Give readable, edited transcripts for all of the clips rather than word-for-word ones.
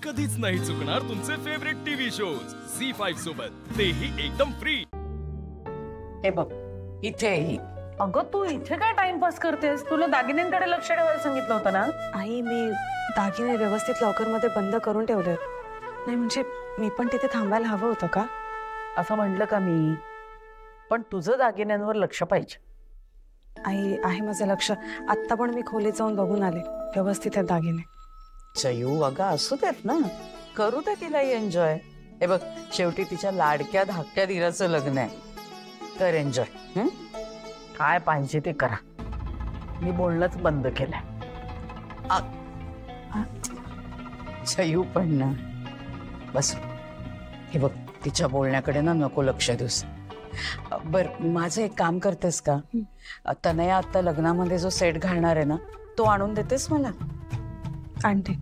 कधीच नाही चुकणार तुमचे फेवरेट टीव्ही शोज झी5 सोबत, तेही एकदम फ्री। हे बघ इथेही। अगं तू इथे काय टाइमपास करतेस? तुला दागिन्यांकडे लक्ष ठेवायला सांगितलं होतं ना? आई मी दागिने व्यवस्थित लॉकर मध्ये बंद करून ठेवले। नाही म्हणजे मी पण तिथे थांबायला हवं होतं का? असं म्हटलं का मी? पण तुझं दागिन्यांवर लक्ष पाहिजे। आई आहे माझं लक्ष। आत्ता पण मी खोलीत जाऊन बघून आले, व्यवस्थित आहेत दागिने। चयू अगं असू देत ना, करू दे तिलाही एन्जॉय। हे बघ शेवटी तिच्या लाडक्या धाकट्या धीराचं लग्न आहे, कर एन्जॉय। काय पाहिजे ते करा, मी बोलणंच बंद केलंय। चयू पण ना बस, हे बघ तिच्या बोलण्याकडे ना नको लक्ष देऊस। बर माझं एक काम करतेस का? तनया आता लग्नामध्ये जो सेट घालणार आहे ना तो आणून देतेस मला? आणते।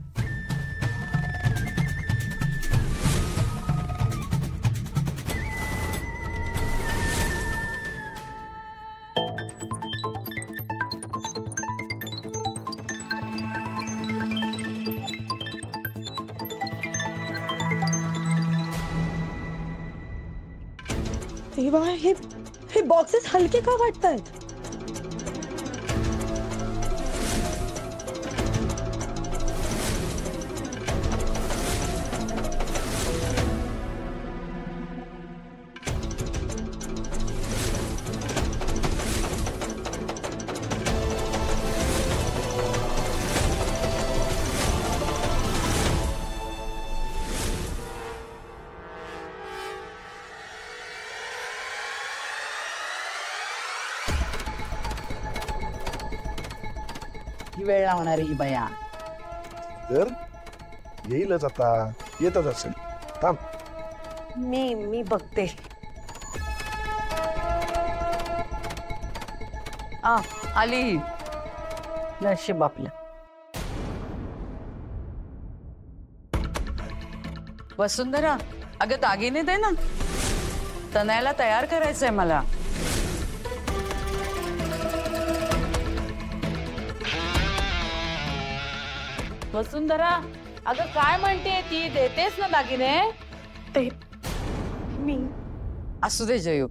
हे बॉक्सेस हलके का वाटतायत? ही वेळ लावणारी ही बया तर येईलच, आता येतच असेल। थांब मी बघते। आली नशीब आपलं। वसुंधरा अगं दागिने दे ना, तनयाला तयार करायचंय मला। वसुंधरा अगं काय म्हणते ती? देतेस ना दागिने? ते मी असू दे जयू,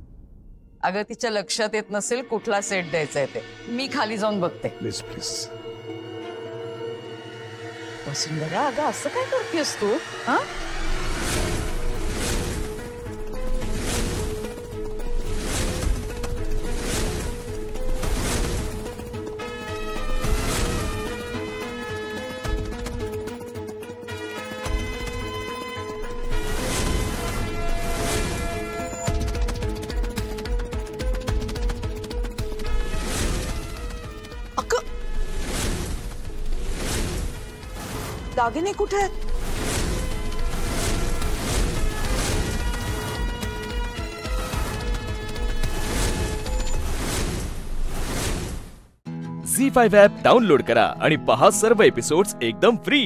अगं तिच्या लक्षात येत नसेल कुठला सेट द्यायचा आहे ते, मी खाली जाऊन बघते। Please please. वसुंधरा अगं असं काय करतेस तू? हा दागिने कुठे आहेत? झी5 ॲप डाउनलोड करा आणि पहा सर्व एपिसोड्स एकदम फ्री।